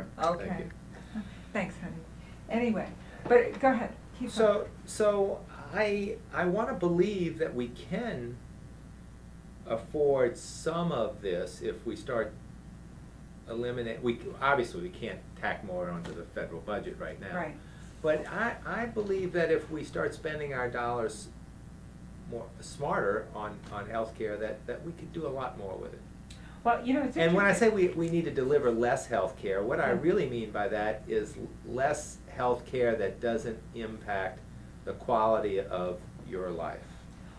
Okay. Thank you. Thanks, honey. Anyway, but go ahead, keep going. So I want to believe that we can afford some of this if we start obviously we can't tack more onto the federal budget right now. Right. But I believe that if we start spending our dollars smarter on healthcare, that we could do a lot more with it. Well, you know, it's And when I say interesting. we need to deliver less health care, what I Yeah. really mean by that is less health care that doesn't impact the quality of your life.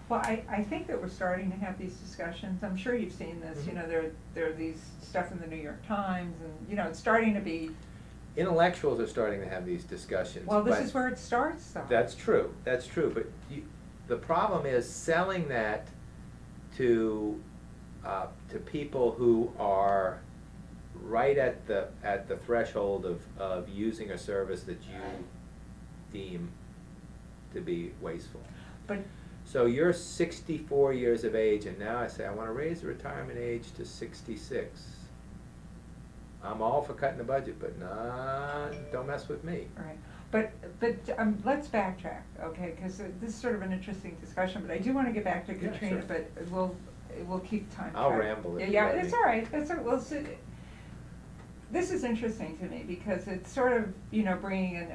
Well, I think that we're starting to have these discussions. I'm sure you've seen this, you Mhm. know, there are these stuff in the New York Times and, you know, it's starting to be, Intellectuals are starting to have these discussions. well, this but is where it starts though. That's true, but the problem is selling that to people who are right at the threshold of using a service that you deem to be wasteful. But, So you're 64 years of age, and now I say, I want to raise the retirement age to 66. I'm all for cutting the budget, but nah, don't mess with me. right, but let's backtrack, okay, because this is sort of an interesting discussion, but I do want to get back to Yeah, Katrina, sure. but we'll keep time. I'll track. ramble if you Yeah, let it's me. all right, well, this is interesting to me because it's sort of, you know, bringing in,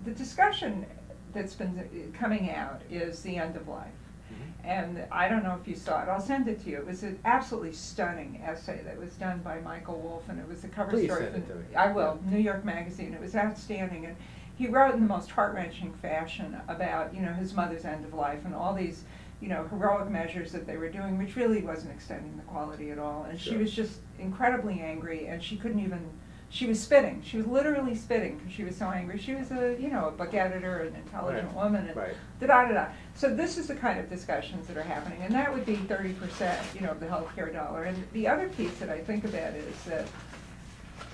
the discussion that's been coming out is the end of life. Mhm. And I don't know if you saw it, I'll send it to you. It was an absolutely stunning essay that was done by Michael Wolff, and it was the cover Please story. send it to me. I will, New York Magazine. It was outstanding, and he wrote in the most heart-wrenching fashion about, you know, his mother's end of life and all these, you know, heroic measures that they were doing, which really wasn't extending the quality at all. And she Sure. was just incredibly angry, and she couldn't even, she was spitting. She was literally spitting because she was so angry. She was a, you know, a book editor, an intelligent Right. woman, and Right. da-da-da-da. So this is the kind of discussions that are happening, and that would be 30%, you know, of the healthcare dollar. And the other piece that I think about is that,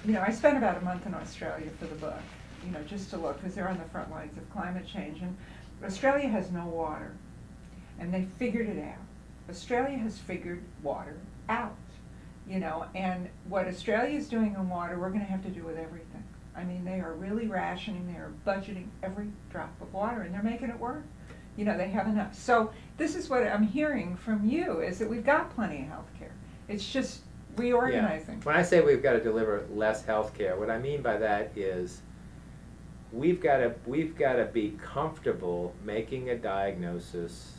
you know, I spent about a month in Australia for the book, you know, just to look, because they're on the front lines of climate change. And Australia has no water, and they figured it out. Australia has figured water out, you know, and what Australia is doing on water, we're going to have to do with everything. I mean, they are really rationing, they are budgeting every drop of water, and they're making it work. You know, they have enough. So this is what I'm hearing from you, is that we've got plenty of health care. It's just reorganizing. Yeah. When I say we've got to deliver less health care, what I mean by that is we've got to be comfortable making a diagnosis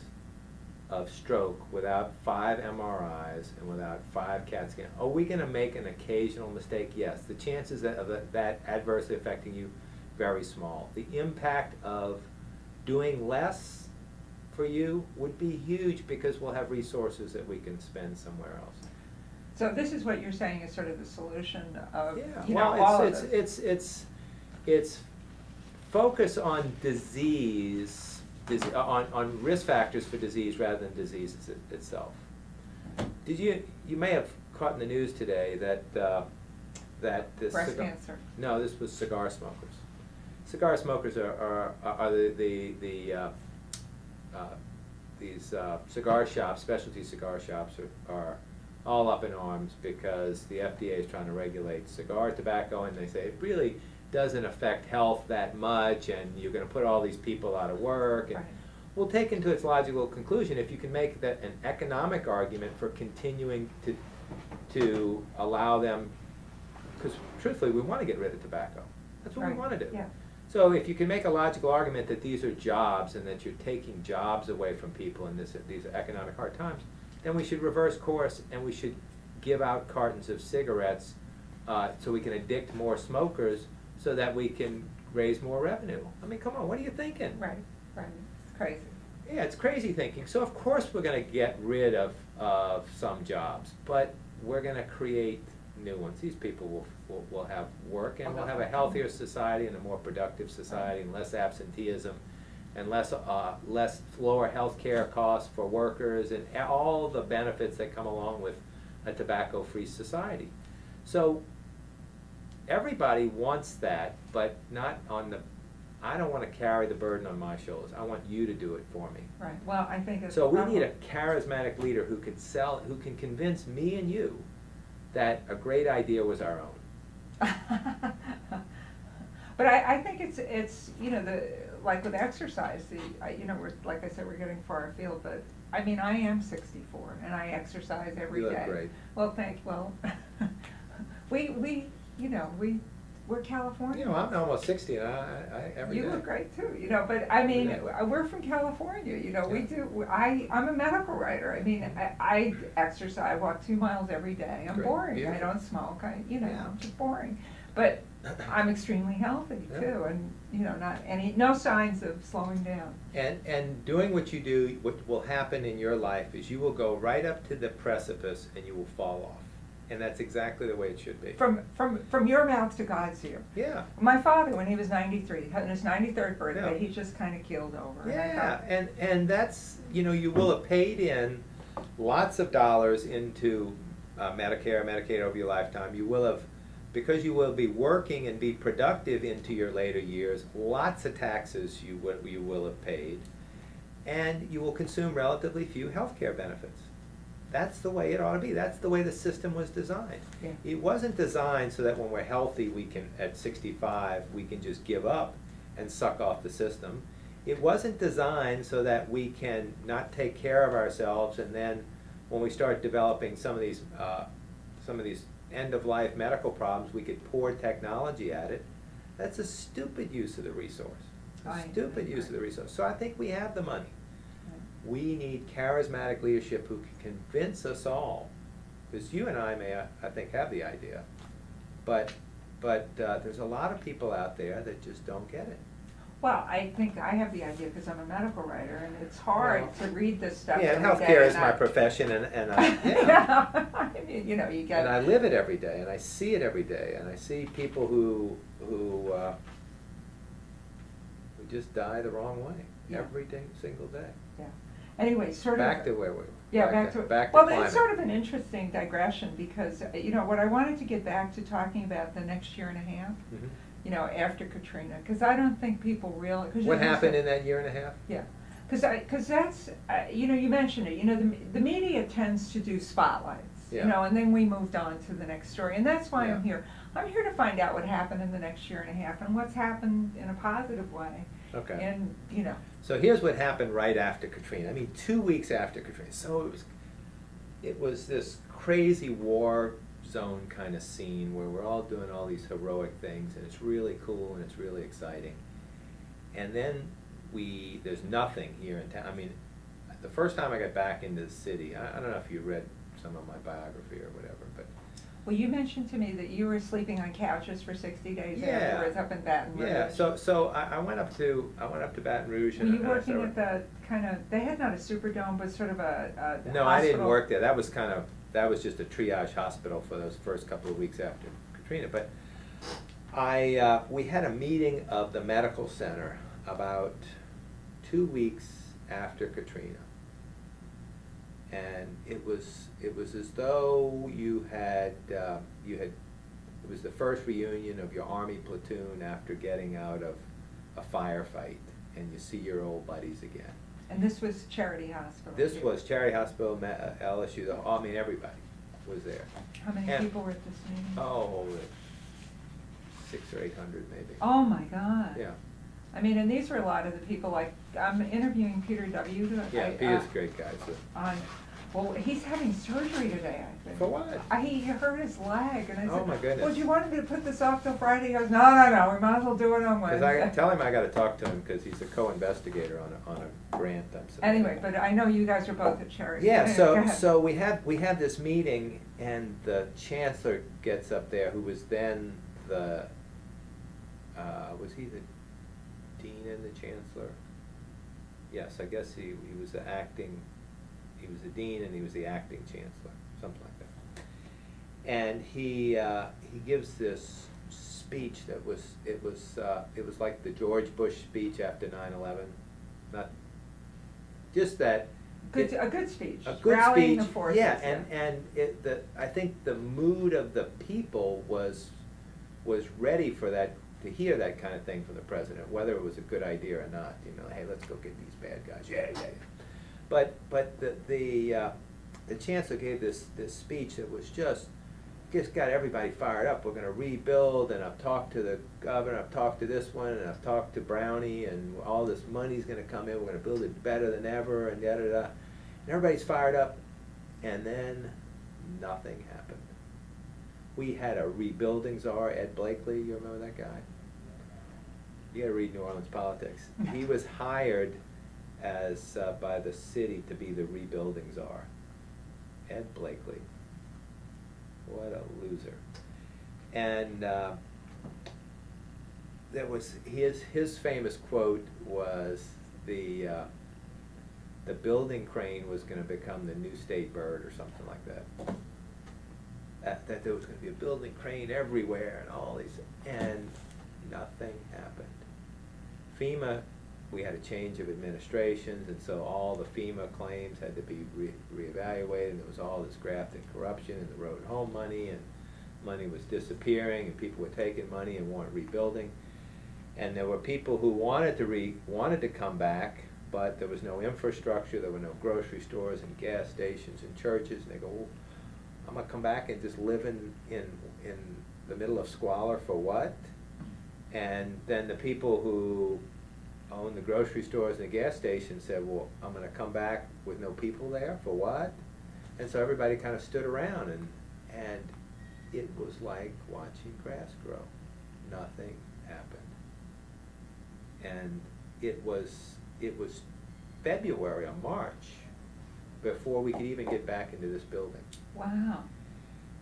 of stroke without 5 MRIs and without 5 CAT scans. Are we going to make an occasional mistake? Yes. The chances of that adversely affecting you, very small. The impact of doing less for you would be huge because we'll have resources that we can spend somewhere else. So this is what you're saying is sort of the solution of, Yeah, you know, well, all of it's focus on on risk factors for disease rather than disease itself. You may have caught in the news today that this breast cancer. No, this was cigar smokers. Cigar smokers are these cigar shops, specialty cigar shops are all up in arms because the FDA is trying to regulate cigar tobacco, and they say it really doesn't affect health that much, and you're going to put all these people out of work. And Right. we'll take into its logical conclusion if you can make that an economic argument for continuing to allow them, because truthfully we want to get rid of tobacco. That's what we Right. want to do. Yeah. So if you can make a logical argument that these are jobs and that you're taking jobs away from people in these are economic hard times, then we should reverse course and we should give out cartons of cigarettes so we can addict more smokers so that we can raise more revenue. I mean, come on, what are you thinking? Right, right. It's crazy. Yeah, it's crazy thinking. So of course we're going to get rid of some jobs, but we're going to create new ones. These people will have work, and we'll have a healthier society and a more productive society, and less absenteeism, and lower health care costs for workers, and all the benefits that come along with a tobacco-free society. So everybody wants that, but not on the. I don't want to carry the burden on my shoulders. I want you to do it for me. Right. Well, I think it's So we need a charismatic leader who can convince me and you that a great idea was our own. But I think it's, you know, like with exercise, like I said, we're getting far afield, but, I mean, I am 64, and I exercise every day. You look great. Well, we're California. You know, I'm almost 60, and I every day. You look great too, you know, but I mean, Every day. we're from California, you know, we Yeah. do, I'm a medical writer, I mean, I exercise, I walk 2 miles every day, I'm Great. boring, I Beautiful. don't smoke, Yeah. I'm just boring. But I'm extremely healthy Yeah. too, and, no signs of slowing down. And doing what you do, what will happen in your life is you will go right up to the precipice and you will fall off. And that's exactly the way it should be. From your mouth to God's ear. Yeah. My father, when he was 93, on his 93rd birthday, Yeah. he just kind of keeled over. And I Yeah, thought, and that's, you will have paid in lots of dollars into Medicare, Medicaid over your lifetime. You will have, because you will be working and be productive into your later years, lots of taxes you will have paid, and you will consume relatively few health care benefits. That's the way it ought to be. That's the way the system was designed. Yeah. It wasn't designed so that when we're healthy, we can, at 65, we can just give up and suck off the system. It wasn't designed so that we can not take care of ourselves, and then when we start developing some of these end-of-life medical problems, we could pour technology at it. That's a stupid use of the resource. Stupid use of the resource. So I think we have the money. We need charismatic leadership who can convince us all, because you and I I think, have the idea, but there's a lot of people out there that just don't get it. Well, I think I have the idea because I'm a medical writer, and it's hard Well, to read this stuff Yeah, every and day. healthcare is and my I- profession, and I, yeah. Yeah, I mean, you get. And I live it every day, and I see it every day, and I see people who just die the wrong way, Yeah. every single day. Yeah. Anyway, sort of. Back to where we were. Yeah, back to climate. well, it's sort of an interesting digression because, what I wanted to get back to talking about the next year and a half, Mhm. After Katrina, because I don't think people realize. What happened in that year and a half? Yeah, because that's, you mentioned it, the media tends to do spotlights, Yeah. and then we moved on to the next story, and that's why I'm Yeah. here. I'm here to find out what happened in the next year and a half and what's happened in a positive way. Okay. And, So here's what happened right after Katrina. I mean, 2 weeks after Katrina. So it was this crazy war zone kind of scene where we're all doing all these heroic things, and it's really cool and it's really exciting. And then there's nothing here in town. I mean, the first time I got back into the city, I don't know if you read some of my biography or whatever, but well, you mentioned to me that you were sleeping on couches for 60 days Yeah. afterwards up in Baton Rouge. yeah. So I went up to Baton Rouge. Were you and I working started- at the kind of, they had not a Superdome, but sort of a No, I didn't hospital? work there. That was just a triage hospital for those first couple of weeks after Katrina. But we had a meeting of the medical center about 2 weeks after Katrina. And it was as though it was the first reunion of your Army platoon after getting out of a firefight, and you see your old buddies again. And this was Charity Hospital? This was Charity Hospital, LSU, I mean, everybody was there. How many and- people were at this meeting? Oh, 600 or 800 maybe. Oh, my God. Yeah, I mean, and these were a lot of the people, like, I'm interviewing Peter W. yeah, Peter's a great guy, so. Well, he's having surgery today, I think. For what? He hurt his leg, and I said, Oh, my goodness. well, do you want me to put this off till Friday? He goes, no, we might as well do it on Because Wednesday. I tell him I gotta talk to him, because he's a co-investigator on a grant I'm submitting. Anyway, but I know you guys are both at Charity. Yeah, Anyway, go ahead. so we had this meeting, and the chancellor gets up there, who was then was he the dean and the chancellor? Yes, I guess he was the dean and he was the acting chancellor, something like that. And he gives this speech that was like the George Bush speech after 9/11, not just that. A good speech. A good Rallying speech, the forces. yeah, and I think the mood of the people was ready for that, to hear that kind of thing from the president, whether it was a good idea or not. Hey, let's go get these bad guys. Yeah. But the chancellor gave this speech that was just just got everybody fired up. We're gonna rebuild, and I've talked to the governor, I've talked to this one, and I've talked to Brownie, and all this money's gonna come in, we're gonna build it better than ever, and da-da-da. And everybody's fired up, and then nothing happened. We had a rebuilding czar, Ed Blakely, you remember that guy? You gotta read New Orleans politics. He was hired as, by the city to be the rebuilding czar. Ed Blakely. What a loser. And that was his famous quote was the building crane was gonna become the new state bird or something like that. That there was gonna be a building crane everywhere and all these, and nothing happened. FEMA, we had a change of administrations, and so all the FEMA claims had to be reevaluated, and there was all this graft and corruption, and the road home money, and money was disappearing, and people were taking money and weren't rebuilding. And there were people who wanted to come back, but there was no infrastructure, there were no grocery stores and gas stations and churches, and they go, well, I'm gonna come back and just live in the middle of squalor for what? And then the people who owned the grocery stores and the gas stations said, well, I'm gonna come back with no people there, for what? And so everybody kind of stood around, and it was like watching grass grow. Nothing happened. And it was February or March before we could even get back into this building. Wow.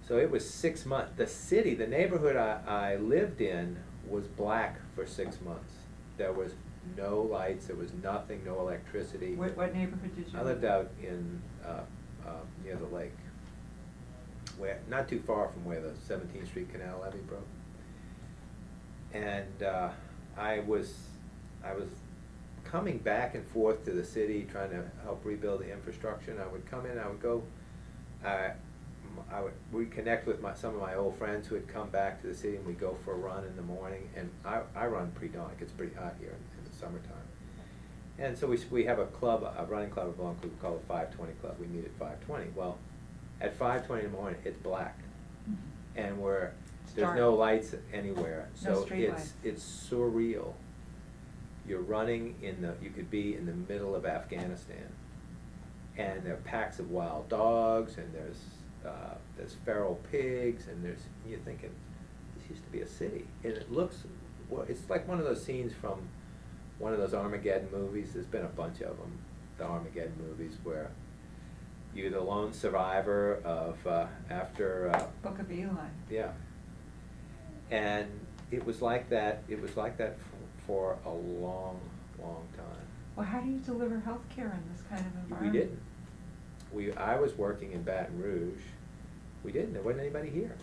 So it was 6 months. The neighborhood I lived in was black for 6 months. There was no lights, there was nothing, no electricity. What neighborhood did you I lived out in, near the lake, where, not too far from where the 17th Street Canal levee broke. And I was coming back and forth to the city, trying to help rebuild the infrastructure, and I would come in, I would go, we'd connect with some of my old friends who had come back to the city, and we'd go for a run in the morning, and I run pre-dawn, it gets pretty hot here in the summertime. And so we have a club, a running club at Blanc, we call it 520 Club, we meet at 5:20. Well, at 5:20 in the morning, it's black, and there's no lights anywhere, No so street lights. it's surreal. You're running you could be in the middle of Afghanistan, and there are packs of wild dogs, and there's feral pigs, and you're thinking, this used to be a city, and it looks, well, it's like one of those scenes from one of those Armageddon movies. There's been a bunch of them, the Armageddon movies, where you're the lone survivor of after Book of Eli. yeah, and it was like that. It was like that for a long, long time. Well, how do you deliver health care in this kind of environment? We didn't. I was working in Baton Rouge. We didn't. There wasn't anybody here.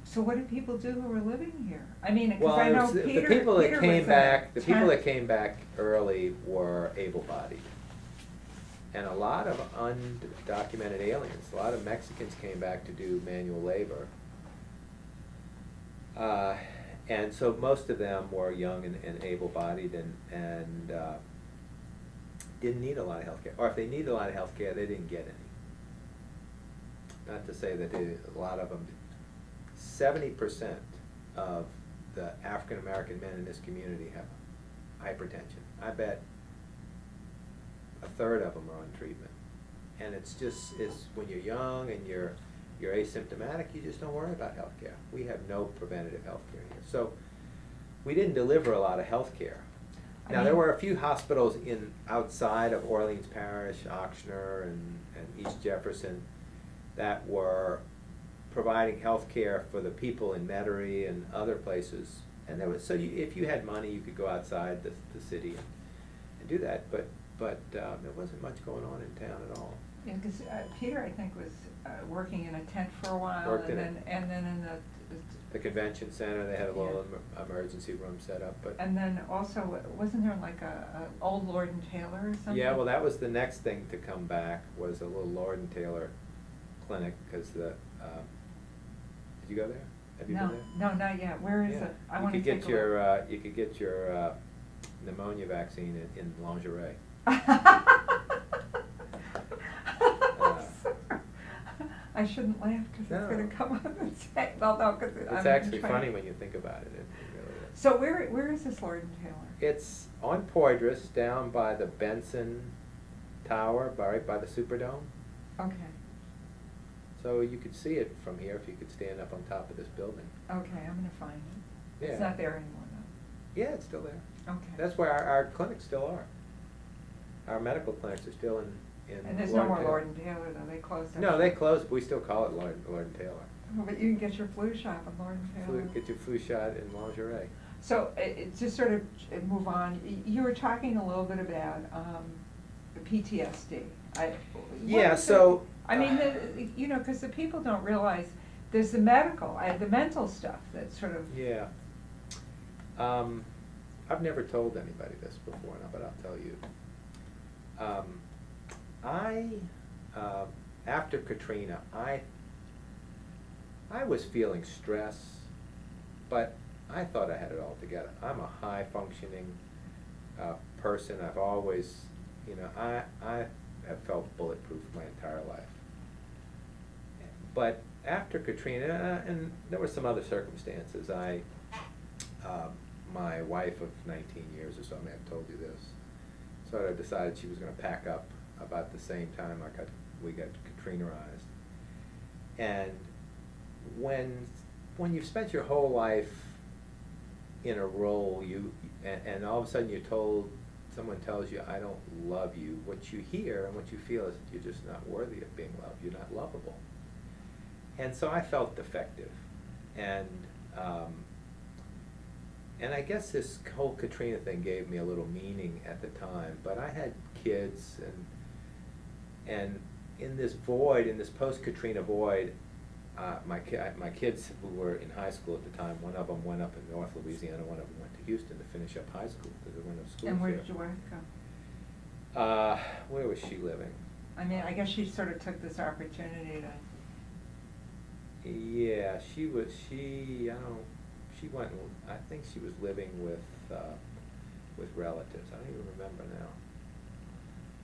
So what did people do who were living here? I mean, because Well, I know the Peter people that was came in back, the a people that tent. came back early were able-bodied, and a lot of undocumented aliens. A lot of Mexicans came back to do manual labor, and so most of them were young and able-bodied, and didn't need a lot of health care. Or if they needed a lot of health care, they didn't get any. Not to say that a lot of them. 70% of the African American men in this community have hypertension. I bet a third of them are on treatment. And it's when you're young and you're asymptomatic, you just don't worry about health care. We have no preventative health care here. So we didn't deliver a lot of health care. Now, there were a few hospitals outside of Orleans Parish, Oxnard, and East Jefferson that were providing health care for the people in Metairie and other places. And if you had money, you could go outside the city and do that. But there wasn't much going on in town at all. Yeah, because Peter, I think, was working in a tent for a while, Worked and in then in the convention center, they had a little emergency room set up, but. and then also, wasn't there like a old Lord and Taylor or something? Yeah, well, that was the next thing to come back, was a little Lord and Taylor clinic, because did you go there? Have you been there? No, not yet. Where is Yeah. it? I want to take a look. You could get your pneumonia vaccine in lingerie. I shouldn't laugh because No. it's gonna come up and say, well, no, because I'm It's actually trying- funny when you think about it, it really is. So where is this Lord and Taylor? It's on Poydras, down by the Benson Tower, right by the Superdome. Okay, So you could see it from here if you could stand up on top of this building. okay, I'm gonna find it. Yeah. It's not there anymore though. Yeah, it's still there. Okay. That's where our clinics still are. Our medical clinics are still in And there's no more Taylor. Lord and Taylor though, they closed. No, they closed, but we still call it Lord and Taylor. Oh, but you can get your flu shot at Lord and Taylor. Get your flu shot in lingerie. So, just sort of move on, you were talking a little bit about, PTSD. Yeah, what is so, it? I mean, you know, cause the people don't realize, there's the medical, the mental stuff that sort of. Yeah. I've never told anybody this before, but I'll tell you. After Katrina, I was feeling stress, but I thought I had it all together. I'm a high functioning person. I've always, you know, I have felt bulletproof my entire life. But after Katrina, and there were some other circumstances, my wife of 19 years or so, I may have told you this, sort of decided she was gonna pack up about the same time we got Katrina-ized. And when you've spent your whole life in a role, and all of a sudden someone tells you, I don't love you, what you hear and what you feel is that you're just not worthy of being loved, you're not lovable. And so I felt defective. And I guess this whole Katrina thing gave me a little meaning at the time, but I had kids, and in this void, in this post-Katrina void, my kids who were in high school at the time, one of them went up in North Louisiana, one of them went to Houston to finish up high school, because there were no schools there. And where did your wife go? Where was she living? I mean, I guess she sort of took this opportunity to. Yeah, she went, I think she was living with relatives, I don't even remember now.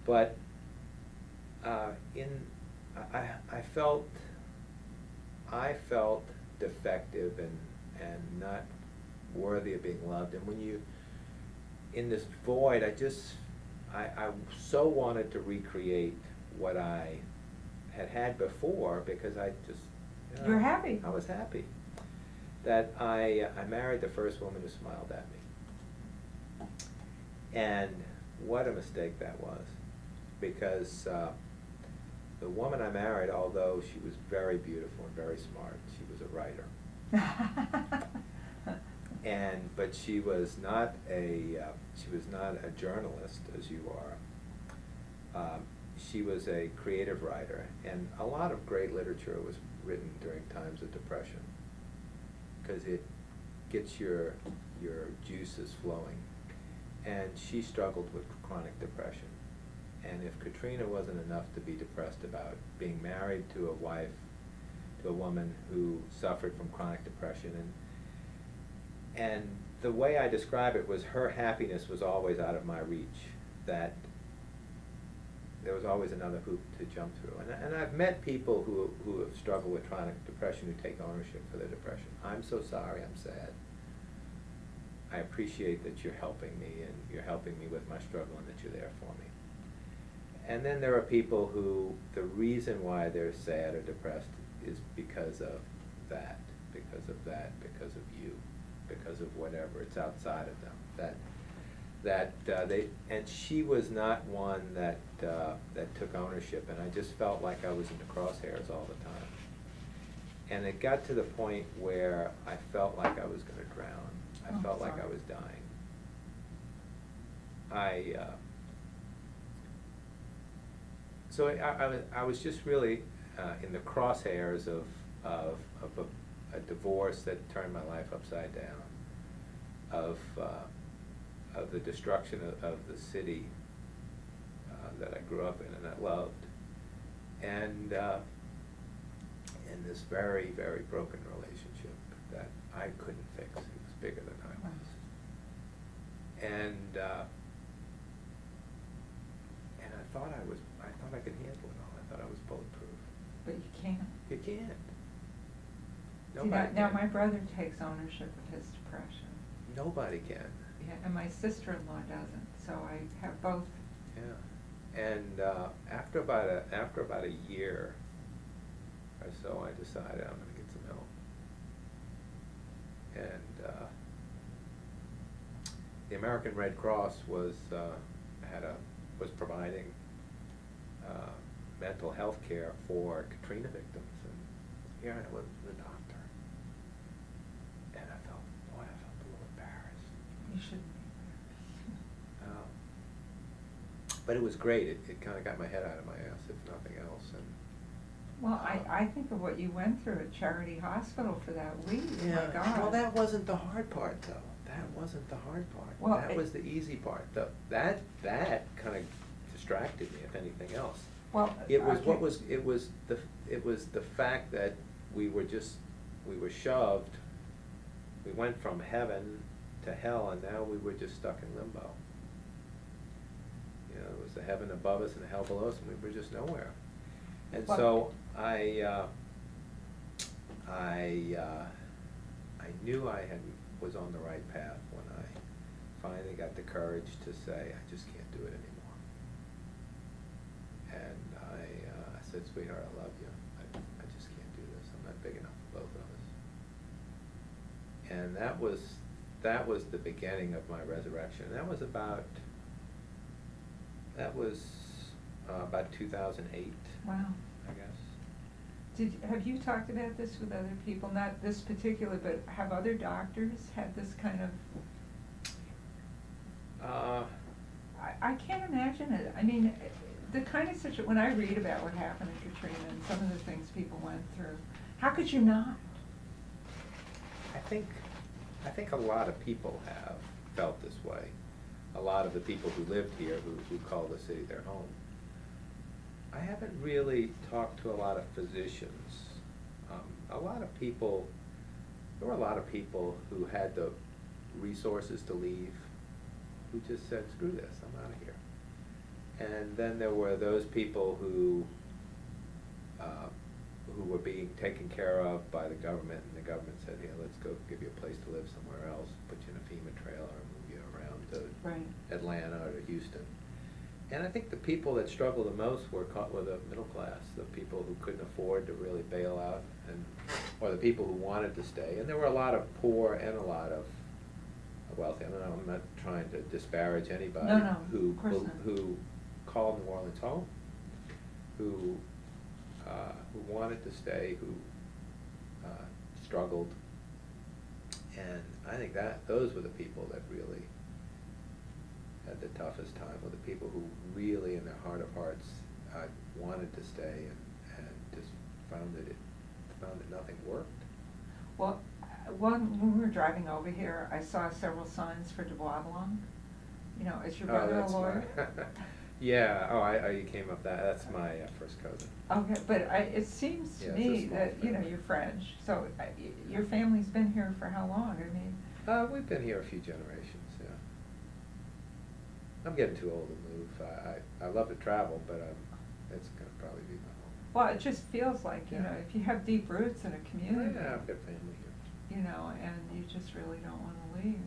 But, I felt defective and not worthy of being loved, and when in this void, I so wanted to recreate what I had before, because I just, you know, You're happy. I was happy that I married the first woman who smiled at me. And what a mistake that was, because the woman I married, although she was very beautiful and very smart, she was a writer. But she was not a journalist as you are. She was a creative writer, and a lot of great literature was written during times of depression, because it gets your juices flowing. And she struggled with chronic depression. And if Katrina wasn't enough to be depressed about, being married to a woman who suffered from chronic depression, and the way I describe it was her happiness was always out of my reach, that there was always another hoop to jump through. And I've met people who have struggled with chronic depression who take ownership for their depression. I'm so sorry, I'm sad. I appreciate that you're helping me, and you're helping me with my struggle, and that you're there for me. And then there are people who the reason why they're sad or depressed is because of that, because of you, because of whatever, it's outside of them. And she was not one that took ownership, and I just felt like I was in the crosshairs all the time. And it got to the point where I felt like I was gonna drown. I felt like I was dying. So I was just really in the crosshairs of a divorce that turned my life upside down, of the destruction of the city that I grew up in and I loved, and this very, very broken relationship that I couldn't fix. It was bigger than I was. And I thought I could handle it all. I thought I was bulletproof. But you can't. You can't. See, now my brother takes ownership of his depression. Nobody can. Yeah, and my sister-in-law doesn't, so I have both. Yeah, and after about a year or so, I decided I'm gonna get some help. And the American Red Cross was providing mental health care for Katrina victims, and here I was the doctor, and I felt a little embarrassed. You shouldn't be. But it was great. It kind of got my head out of my ass, if nothing else. And Well, I think of what you went through at Charity Hospital for that week. yeah. My God. Well, that wasn't the hard part, though. That wasn't the hard part. Well, that was the easy part. That kind of distracted me, if anything else. Well, It was okay. it was the fact that we were shoved. We went from heaven to hell, and now we were just stuck in limbo. You know, it was the heaven above us and the hell below us, and we were just nowhere. And Well- so I knew I was on the right path when I finally got the courage to say, I just can't do it anymore. And I said, sweetheart, I love you. I just can't do this. I'm not big enough for both of us. And that was the beginning of my resurrection. That was about 2008. Wow. I guess. Have you talked about this with other people? Not this particular, but have other doctors had this kind of? I can't imagine it. I mean, the kind of situation, when I read about what happened in Katrina and some of the things people went through, how could you not? I think a lot of people have felt this way. A lot of the people who lived here, who call the city their home. I haven't really talked to a lot of physicians. There were a lot of people who had the resources to leave, who just said, screw this, I'm out of here. And then there were those people who were being taken care of by the government, and the government said, yeah, let's go give you a place to live somewhere else, put you in a FEMA trailer and move you around to Right. Atlanta or to Houston. And I think the people that struggled the most were the middle class, the people who couldn't afford to really bail out, or the people who wanted to stay. And there were a lot of poor and a lot of wealthy. I'm not trying to disparage anybody No, of course not. who called New Orleans home, who wanted to stay, who struggled. And I think those were the people that really had the toughest time, were the people who really, in their heart of hearts, wanted to stay and just found that nothing worked. Well, when we were driving over here, I saw several signs for de Boisblanc. You know, is your brother a that's lawyer? Yeah, you came up that's my first cousin. Okay, but it seems to Yeah, it's a me small that, you know, family. you're French, so your family's been here for how long? I mean. We've been here a few generations, yeah. I'm getting too old to move. I love to travel, but it's gonna probably be my home. Well, it just feels like, you Yeah. know, if you have deep roots in a community. Yeah, I've got family here. You know, and you just really don't wanna leave.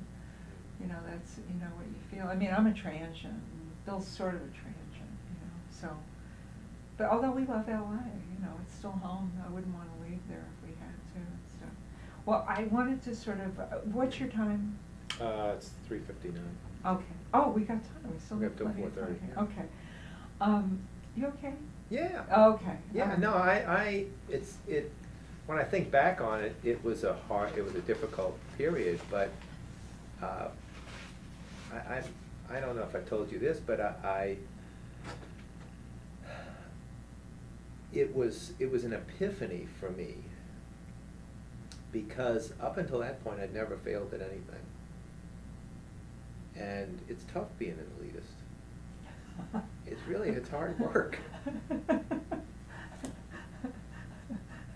You know, that's, you know, what you feel. I mean, I'm a transient, and Bill's sort of a transient, you know, so. But although we love LA, you know, it's still home. I wouldn't wanna leave there if we had to and stuff. Well, I wanted to sort of, what's your time? It's 3:59. Okay. Oh, we got time. We still We have have till plenty of 4:30, time here. yeah. Okay. You okay? Yeah. Okay. Yeah, no, when I think back on it, it was a difficult period, but, I don't know if I told you this, but it was an epiphany for me, because up until that point, I'd never failed at anything. And it's tough being an elitist. It's hard work.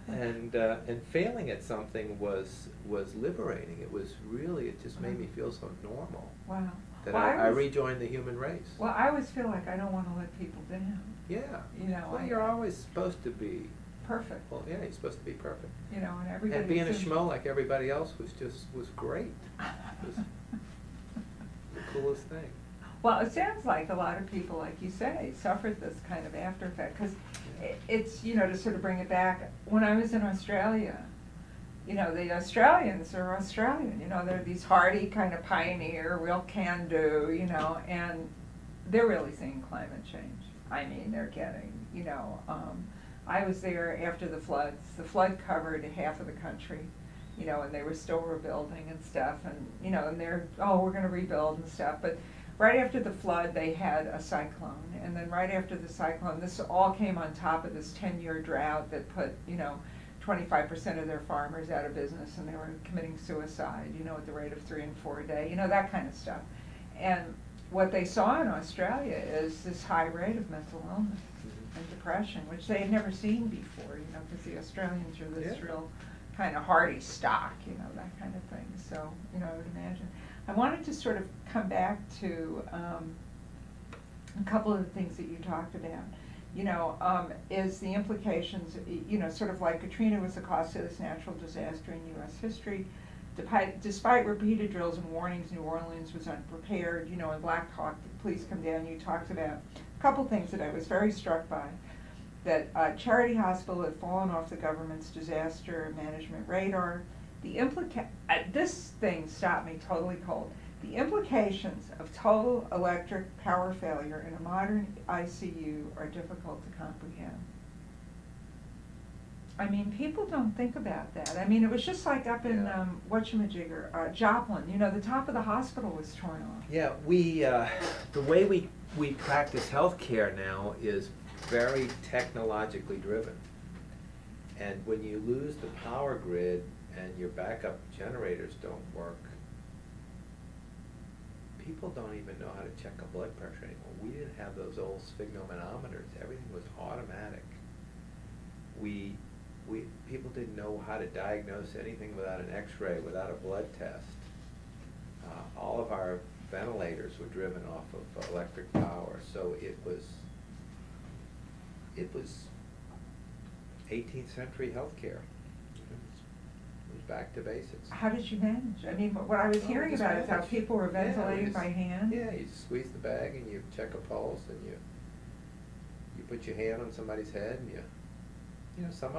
And failing at something was liberating. It just made me feel so normal. Wow. That Well, I rejoined the human race. Well, I always feel like I don't wanna let people down. Yeah. You know, Well, you're always supposed to be perfect, Well, yeah, he's supposed to be perfect. you know, and everybody. And being a assumes- schmo like everybody else was great. It was the coolest thing. Well, it sounds like a lot of people, like you say, suffered this kind of after effect, because it's, you know, to sort of bring it back, when I was in Australia, you know, the Australians are Australian, you know, they're these hardy kind of pioneer, real can-do, you know, and they're really seeing climate change. I mean, they're getting, you know, I was there after the floods. The flood covered half of the country, you know, and they were still rebuilding and stuff, and, you know, and they're, oh, we're gonna rebuild and stuff, but right after the flood, they had a cyclone, and then right after the cyclone, this all came on top of this 10-year drought that put, you know, 25% of their farmers out of business, and they were committing suicide, you know, at the rate of 3 and 4 a day, you know, that kind of stuff. And what they saw in Australia is this high rate of mental illness and depression, which they had never seen before, you know, because the Australians are this Yeah. real kind of hardy stock, you know, that kind of thing. So, you know, I would imagine. I wanted to sort of come back to a couple of the things that you talked about. You know, is the implications, you know, sort of like Katrina was the costliest natural disaster in U.S. history. Despite repeated drills and warnings, New Orleans was unprepared. You know, in Black Hawk, the police come down, you talked about a couple things that I was very struck by. That Charity Hospital had fallen off the government's disaster management radar. This thing stopped me totally cold. The implications of total electric power failure in a modern ICU are difficult to comprehend. I mean, people don't think about that. I mean, it was just like up in, Yeah. whatchamajigger, Joplin, you know, the top of the hospital was torn off. Yeah, the way we practice healthcare now is very technologically driven. And when you lose the power grid and your backup generators don't work, people don't even know how to check a blood pressure anymore. We didn't have those old sphygmomanometers. Everything was automatic. People didn't know how to diagnose anything without an X-ray, without a blood test. All of our ventilators were driven off of electric power, so it was 18th century healthcare. It was back to basics. How did you manage? I mean, what I was Oh, hearing just about is how manage. people were Yeah, we ventilating just- by hand. Yeah, you squeeze the bag and you check a pulse and you put your hand on somebody's head and you know, some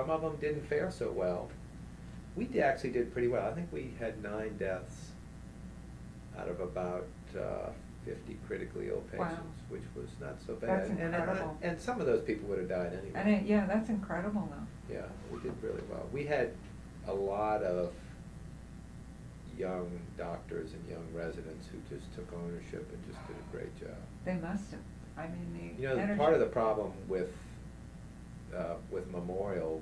of them didn't fare so well. We actually did pretty well. I think we had 9 deaths out of about 50 critically ill Wow. patients, which was not so bad. That's incredible. And some of those people would have died anyway. And yeah, that's incredible though. Yeah, we did really well. We had a lot of young doctors and young residents who just took ownership and just did a great job. They must have. I mean, the You know, energy. part of the problem with Memorial,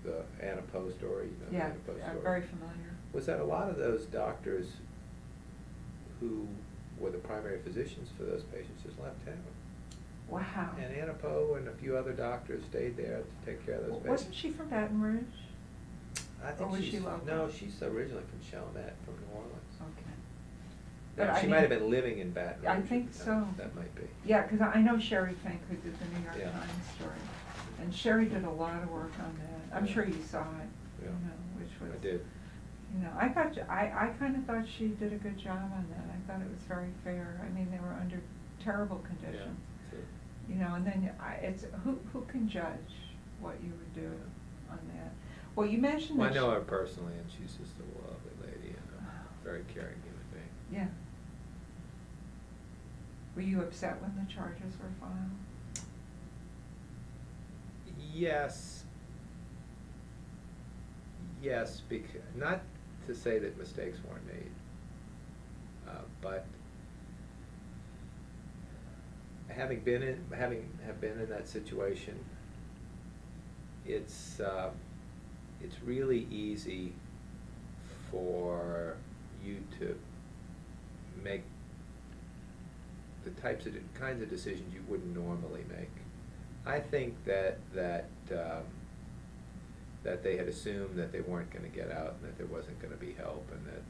the Anna Poe story, you know, the Yeah, Anna Poe I'm story, very familiar. was that a lot of those doctors who were the primary physicians for those patients just left town. Wow. And Anna Poe and a few other doctors stayed there to take care of those patients. Wasn't she from Baton Rouge? I think or was she's, she local? no, she's originally from Chalmette, from New Orleans. Okay. Now, But I she mean- might have been living in Baton Rouge. I think at the so. time. That might be. Yeah, because I know Sherry Fink, who did the New York Yeah. Times story. And Sherry did a lot of work on that. I'm Yeah. sure you saw it, you Yeah. know, which was. I did. You know, I kind of thought she did a good job on that. I thought it was very fair. I mean, they were under terrible conditions. So, You know, and then it's, who can judge what you would do on that? Well, you mentioned well, that. I know her personally, and she's just a lovely lady and a very caring human being. Yeah. Were you upset when the charges were filed? Yes. Yes, not to say that mistakes weren't made, but having been in that situation, it's really easy for you to make the kinds of decisions you wouldn't normally make. I think that they had assumed that they weren't going to get out and that there wasn't going to be help and that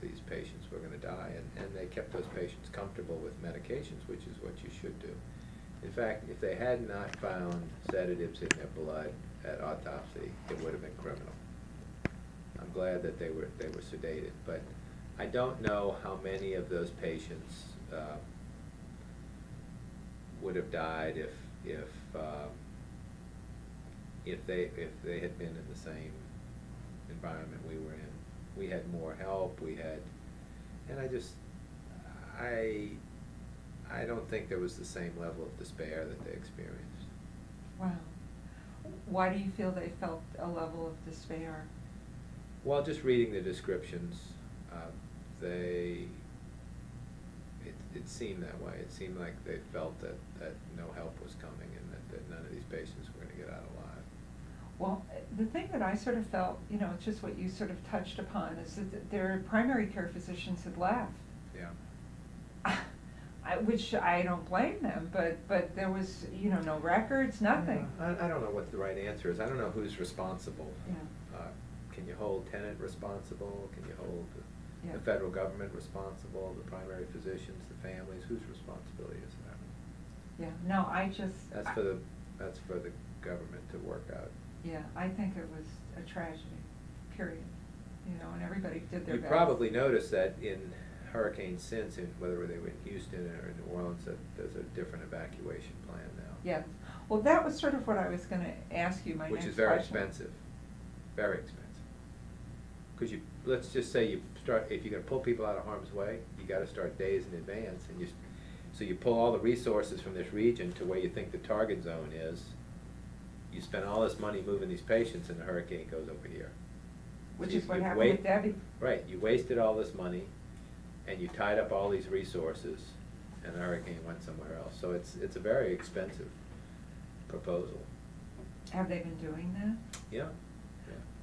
these patients were going to die, and they kept those patients comfortable with medications, which is what you should do. In fact, if they had not found sedatives in their blood at autopsy, it would have been criminal. I'm glad that they were sedated, but I don't know how many of those patients would have died if they had been in the same environment we were in. We had more help. And I don't think there was the same level of despair that they experienced. Wow. Why do you feel they felt a level of despair? Well, just reading the descriptions, it seemed that way. It seemed like they felt that no help was coming and that none of these patients were gonna get out alive. Well, the thing that I sort of felt, it's just what you sort of touched upon, is that their primary care physicians had left. Yeah. Which I don't blame them, but there was, no records, nothing. I don't know what the right answer is. I don't know who's responsible. Yeah. Can you hold tenant responsible? Can you hold Yeah. the federal government responsible, the primary physicians, the families? Whose responsibility is that? Yeah, no, I just. That's for the government to work out. Yeah, I think it was a tragedy, period, and everybody did their You best. probably noticed that in hurricanes since, whether they were in Houston or in New Orleans, that there's a different evacuation plan now. Yeah, well, that was sort of what I was gonna ask you, my next question. Which is very expensive, very expensive. Because let's just say if you're gonna pull people out of harm's way, you gotta start days in advance, and so you pull all the resources from this region to where you think the target zone is. You spend all this money moving these patients, and the hurricane goes over here. Which So is what you happened with Debbie. Right, you wasted all this money, and you tied up all these resources, and the hurricane went somewhere else. So it's a very expensive proposal. Have they been doing that? Yeah.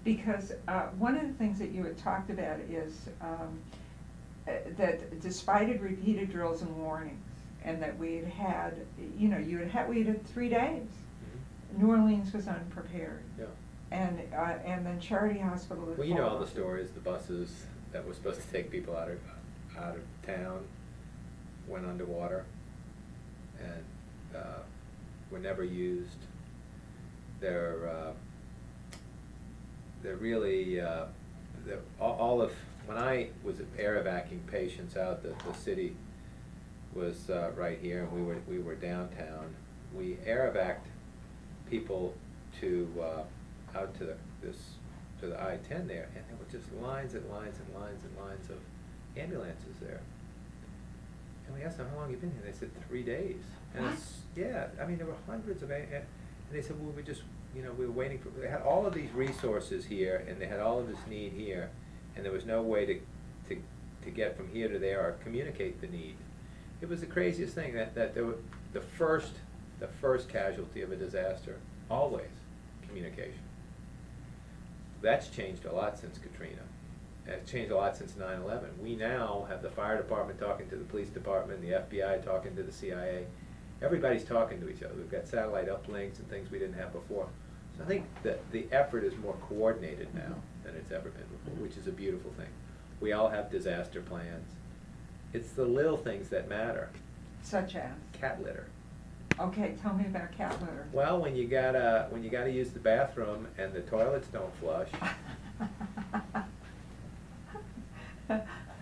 Because one of the things that you had talked about is that despite repeated drills and warnings, and that we had we had 3 days. Mhm. New Orleans was unprepared. Yeah. And then Charity Hospital. Well, you know all the stories. The buses that were supposed to take people out of town went underwater and were never used. They're really when I was air evacuating patients out, the city was right here, and we were downtown. We air evac'd people out to the I-10 there, and there were just lines and lines and lines and lines of ambulances there. And we asked them, how long have you been here? They said 3 days. And What? There were hundreds of, and they said, well, we were waiting for, they had all of these resources here, and they had all of this need here, and there was no way to get from here to there or communicate the need. It was the craziest thing that there were, the first casualty of a disaster, always communication. That's changed a lot since Katrina. It's changed a lot since 9/11. We now have the fire department talking to the police department, the FBI talking to the CIA. Everybody's talking to each other. We've got satellite uplinks and things we didn't have before. So I think that the effort is more coordinated now than it's ever been before, which is a beautiful thing. We all have disaster plans. It's the little things that matter. Such as? Cat litter. Okay, tell me about cat litter. Well, when you gotta use the bathroom and the toilets don't flush,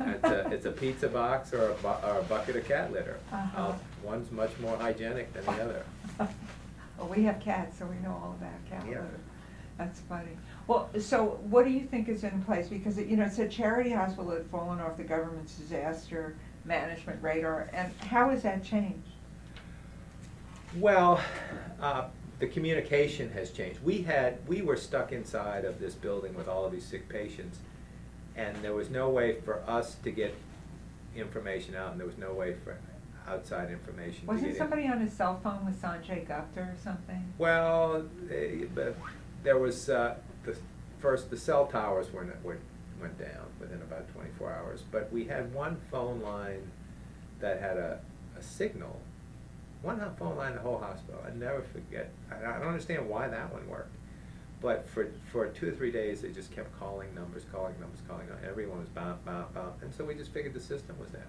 it's a pizza box or a bucket of cat litter. Uh-huh. One's much more hygienic than the other. Well, we have cats, so we know all about cat Yeah. litter. That's funny. Well, so what do you think is in place? Because, it said Charity Hospital had fallen off the government's disaster management radar, and how has that changed? Well, the communication has changed. We were stuck inside of this building with all of these sick patients, and there was no way for us to get information out, and there was no way for outside information to get in. Wasn't somebody on his cell phone with Sanjay Gupta or something? Well, but there was, the cell towers went down within about 24 hours, but we had one phone line that had a signal. One phone line in the whole hospital. I'd never forget. I don't understand why that one worked. But for 2 or 3 days, they just kept calling numbers. Everyone was bump. And so we just figured the system was down.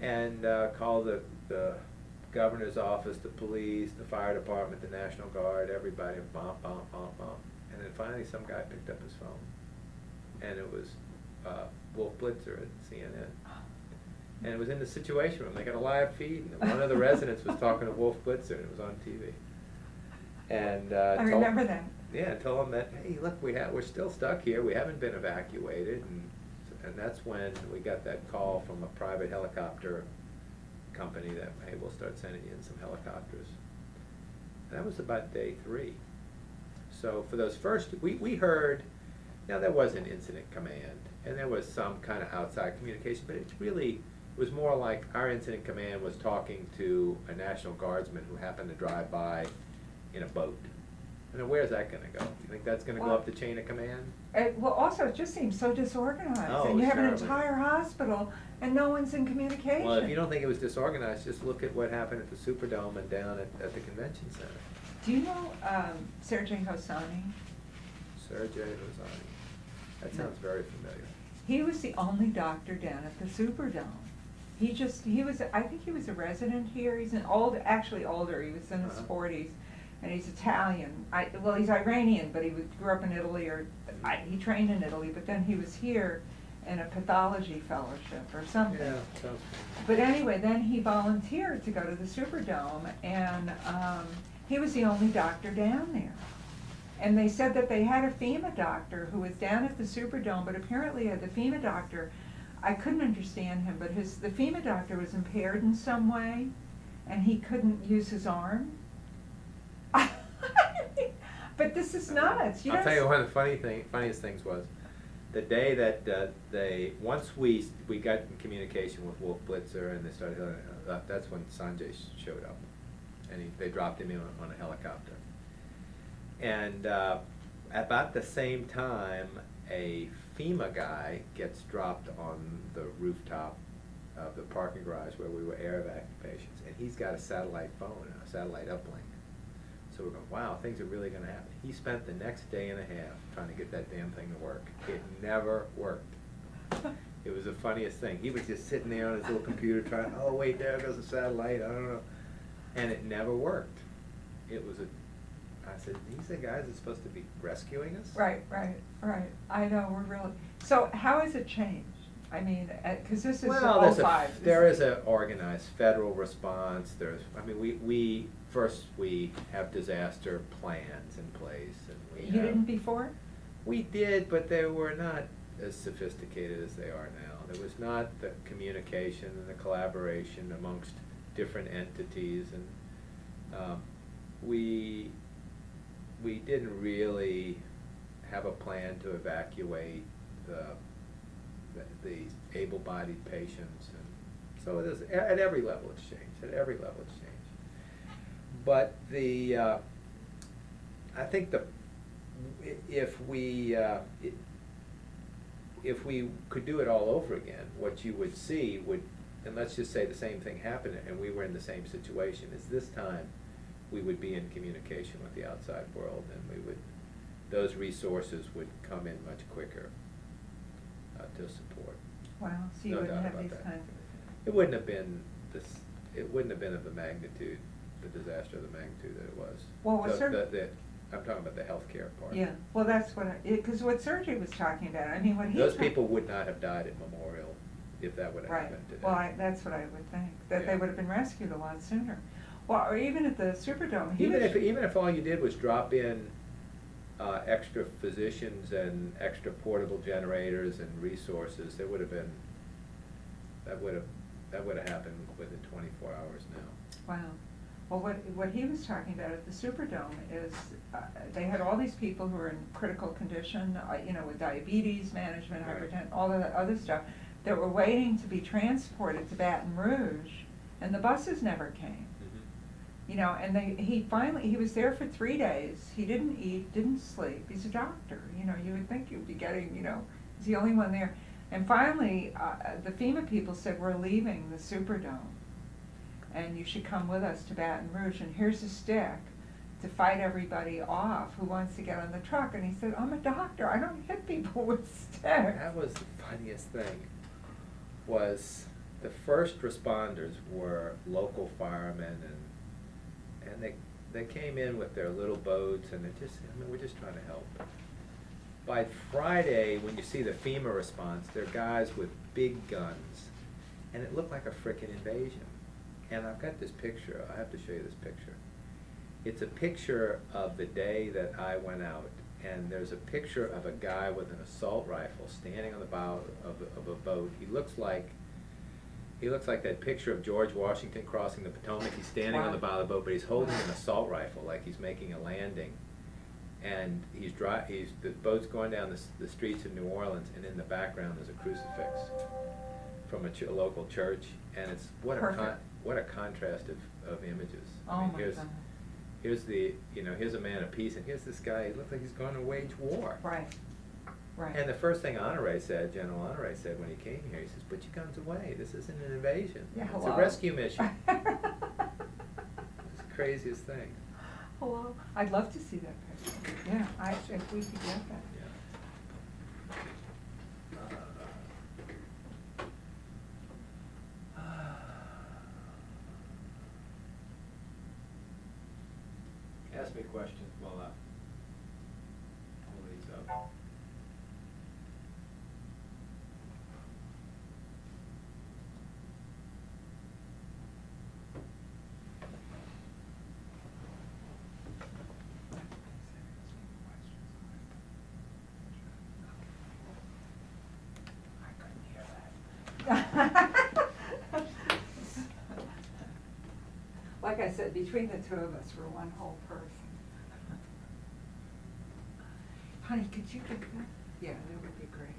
And called the governor's office, the police, the fire department, the National Guard, everybody, bump, bump, bump, bump. And then finally some guy picked up his phone, and it was Wolf Blitzer at CNN. And it was in the Situation Room. They got a live feed, and one of the residents was talking to Wolf Blitzer, and it was on TV. And I remember that. Yeah, and told him that, hey, look, we're still stuck here. We haven't been evacuated, and that's when we got that call from a private helicopter company that, hey, we'll start sending you in some helicopters. And that was about day 3. So for those first, we heard, now there was an incident command, and there was some kind of outside communication, but it was more like our incident command was talking to a National Guardsman who happened to drive by in a boat. And then where's that gonna go? You think that's gonna go up the chain of command? Well, also, it just seems so disorganized. Oh, and you have an terribly. entire hospital, and no one's in communication. Well, if you don't think it was disorganized, just look at what happened at the Superdome and down at the convention center. Do you know Sergei Hosani? Sergei Hosani. That sounds very familiar. He was the only doctor down at the Superdome. I think he was a resident here. He's actually older. He was in his 40s, and he's Italian. He's Iranian, but he grew up in Italy, he trained in Italy, but then he was here in a pathology fellowship or something. Yeah, sounds But anyway, then he volunteered to go to the Superdome, and he was the only doctor down there. And they said that they had a FEMA doctor who was down at the Superdome, but apparently the FEMA doctor, I couldn't understand him, but the FEMA doctor was impaired in some way, and he couldn't use his arm. But this is nuts. I'll tell you one of the funniest things was, the day that once we got in communication with Wolf Blitzer and they started, that's when Sanjay showed up, and they dropped him in on a helicopter. And about the same time, a FEMA guy gets dropped on the rooftop of the parking garage where we were air evac patients, and he's got a satellite phone, a satellite uplink. So we're going, wow, things are really going to happen. He spent the next day and a half trying to get that damn thing to work. It never worked. It was the funniest thing. He was just sitting there on his little computer trying, oh wait, there goes the satellite, I don't know. And it never worked. I said, these are the guys that's supposed to be rescuing us? Right. I know, we're really, so how has it changed? I mean, because this is Well, 05. there is an organized federal response. We have disaster plans in place, and You didn't before? We did, but they were not as sophisticated as they are now. There was not the communication and the collaboration amongst different entities, and we didn't really have a plan to evacuate the able-bodied patients, and so it is at every level it's changed. At every level it's changed. But I think if we could do it all over again, what you would see and let's just say the same thing happened and we were in the same situation, is this time we would be in communication with the outside world, and those resources would come in much quicker to support. Wow, so you No wouldn't doubt have about these that. kinds It wouldn't have been of the magnitude, the disaster of the magnitude that it was. Well, I'm talking about the healthcare part. Yeah, well, that's because what Sergey was talking about, I mean, what he. Those people would not have died at Memorial if that would have Right, happened today. well, that's what I would think, that they Yeah. would have been rescued a lot sooner. Well, or even at the Superdome, Even if all you did was drop in extra physicians and extra portable generators and resources, that would have happened within 24 hours now. Wow. Well, what he was talking about at the Superdome is they had all these people who were in critical condition, with diabetes management, Right. hypertension, all of that other stuff, that were waiting to be transported to Baton Rouge, and the buses never came. And he was there for 3 days. He didn't eat, didn't sleep. He's a doctor. You would think you'd be getting, he's the only one there. And finally, the FEMA people said, we're leaving the Superdome, and you should come with us to Baton Rouge, and here's a stick to fight everybody off who wants to get on the truck. And he said, I'm a doctor. I don't hit people with sticks. That was the funniest thing, was the first responders were local firemen, and they came in with their little boats, and we're just trying to help. By Friday, when you see the FEMA response, they're guys with big guns, and it looked like a frickin' invasion. And I've got this picture, I have to show you this picture. It's a picture of the day that I went out, and there's a picture of a guy with an assault rifle standing on the bow of a boat. He looks like that picture of George Washington crossing the Potomac. He's standing on the bow of the boat, but he's holding an assault rifle like he's making a landing. And the boat's going down the streets of New Orleans, and in the background there's a crucifix from a local church, and it's what a contrast of images. I mean, my God. Here's a man of peace, and here's this guy. He looks like he's going to wage war. Right. Right. And the first thing General Honore said when he came here, he says, "Put your guns away. This isn't an invasion. Yeah, it's hello. a rescue mission." It's the craziest thing. Hello. I'd love to see that picture. Yeah, if we could get that. Ask me questions while I pull these up. Like I said, between the two of us, we're one whole person. Honey, could you get that? Yeah, that would be great.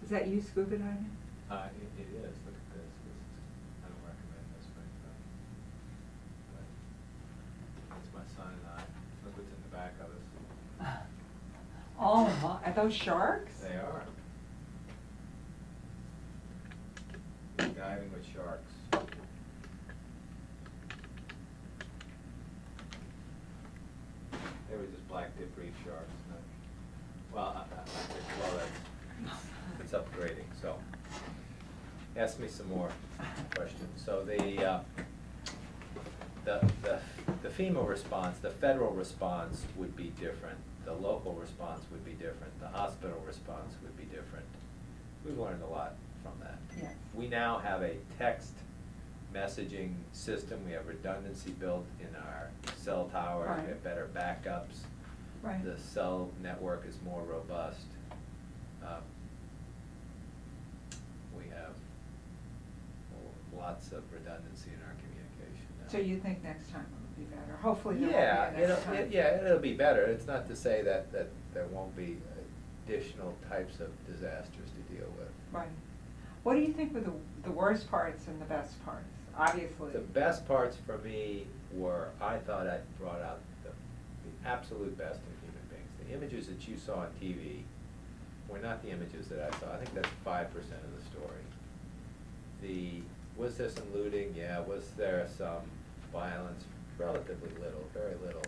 Is that you scuba diving? It is. Look at this. I don't recommend this right now. That's my son and I. Look what's in the back of us. Oh, my, are those sharks? They are. Diving with sharks. They were just black tip reef sharks. Well, it's upgrading, so. Ask me some more questions. So the FEMA response, the federal response would be different. The local response would be different. The hospital response would be different. We've learned a lot from that. Yes. We now have a text messaging system. We have redundancy built in our cell towers. Right. We have better backups. Right. The cell network is more robust. We have lots of redundancy in our communication now. So you think next time it'll be better? Hopefully there Yeah, won't be a next time. it'll be better. It's not to say that there won't be additional types of disasters to deal with. Right. What do you think were the worst parts and the best parts? Obviously. The best parts for me were, I thought I brought out the absolute best in human beings. The images that you saw on TV were not the images that I saw. I think that's 5% of the story. Was there some looting? Yeah. Was there some violence? Relatively little, very little.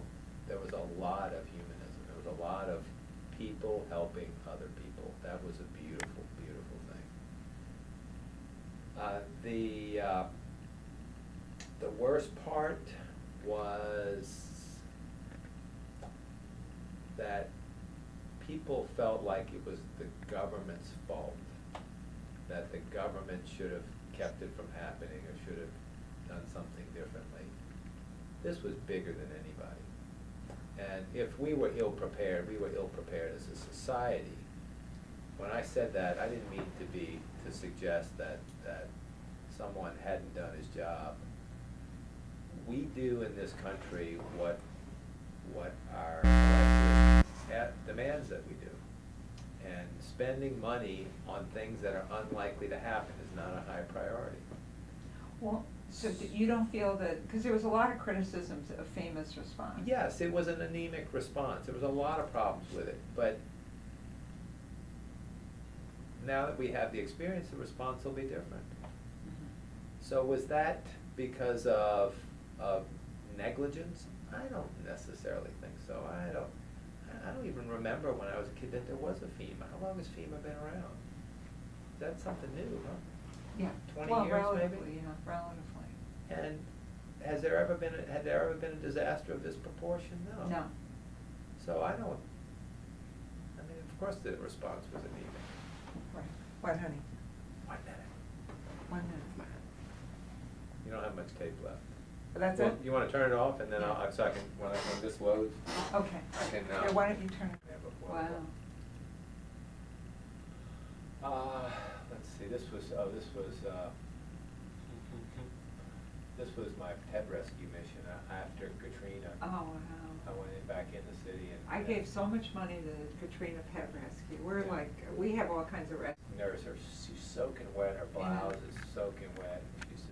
There was a lot of humanism. There was a lot of people helping other people. That was a beautiful, beautiful thing. The worst part was that people felt like it was the government's fault, that the government should have kept it from happening or should have done something differently. This was bigger than anybody. And if we were ill-prepared, we were ill-prepared as a society. When I said that, I didn't mean to suggest that someone hadn't done his job. We do in this country what our electorate demands that we do. And spending money on things that are unlikely to happen is not a high priority. Well, so you don't feel that, because there was a lot of criticisms of FEMA's response. Yes, it was an anemic response. There was a lot of problems with it, but now that we have the experience, the response will be different. Mm-hmm. So was that because of negligence? I don't necessarily think so. I don't even remember when I was a kid that there was a FEMA. How long has FEMA been around? That's something new, huh? Yeah. 20 Well, years, relatively, maybe? yeah, relatively. And had there ever been a disaster of this proportion? No. No. So I don't, I mean, of course the response was anemic. Right. What, honey? 1 minute. 1 minute. You don't have much tape left. That's Well, it? you wanna turn it off, and then so I can, when this loads, Okay. I can, Yeah, why don't you turn it? yeah, before. Wow. Let's see, this was my pet rescue mission after Katrina. Oh, wow. I went back in the city and. I gave so much money to the Katrina Pet Rescue. We're Yeah. like, we have all kinds of rescue. She's soaking wet, her blouse is soaking wet,